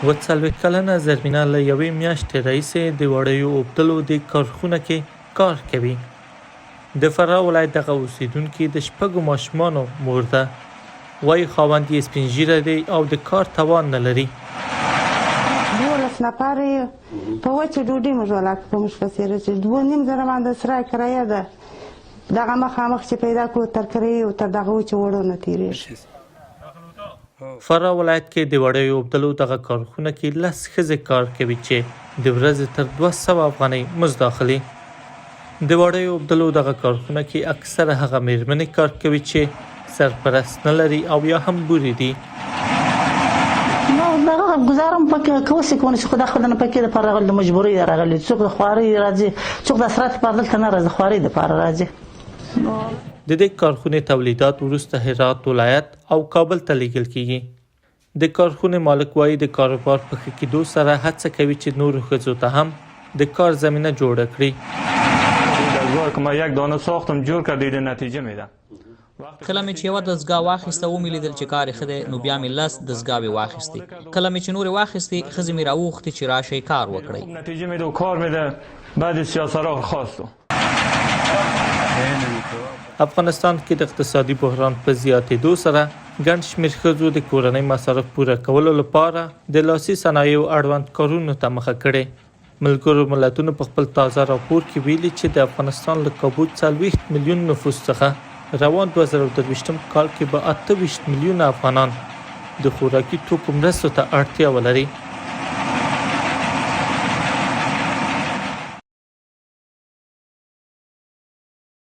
څلوېښت کلنه زرمینه له یوې میاشتې راهیسې د وړیو اوبدلو د کارخونه کې کار کوي. د فراه ولایت دغه اوسیدونکي د 6 ماشومانو مور ده. وایي خاوند یې سپین ږیری دی او د کار توان نه لري. 12 نفر په وچه ډوډۍ موږ ولاړ په موږ پسې رسېږي. 2.5 زره باندې سرای کرایه ده. دغه مخامخ چې پیدا کړو تر کرایې او تر دغه وچو وړو نه تېرېږي. فراه ولایت کې د وړیو اوبدلو دغه کارخونه کې 10 ښځې کار کوي چې د ورځې تر 200 افغانۍ مزد اخلي. د وړیو اوبدلو دغه کارخونه کې اکثره هغه میرمنې کار کوي چې سرپرست نه لري او یا هم بورې دي. گزارم پکې کوسي کوي چې خدای خدای نه پکې د فرغل د مجبوري راغلي څوک د خواري راځي څوک د اسرات په دلته نه راځي خواري د پاره راځي. د دې کارخونې تولیدات وروسته هرات ولایت او کابل ته لیږل کیږي. د کارخونې مالک وایي د کاروبار په ښه کېدو سره هڅه کوي چې نورو ښځو ته هم د کار زمینه جوړه کړي. ما یک دانه ساختم جور کردید نتیجه میده. کله مې چې یوه دستګاه واخیسته ومې لیدل چې کار یې ښه دی نو بیا مې 10 دستګاوې واخیستې. کله مې چې نورې واخیستې ښځې مې راوغوښتې چې راشئ کار وکړئ. نتیجه میده و کار میده بعد سیاسرا خواستو. افغانستان کې د اقتصادي بحران په زیاتېدو سره ګڼ شمېر ښځو د کورنۍ مصارف پوره کولو لپاره د لاسي صنایعو اړوند کارونو ته مخه کړې. ملګرو ملتونو په خپل تازه راپور کې ویلي چې د افغانستان له کابو 40 میلیون نفوس څخه روان 2023 کال کې به 28 میلیونه افغانان د خوراکي توکو مرستو ته اړتیا ولري.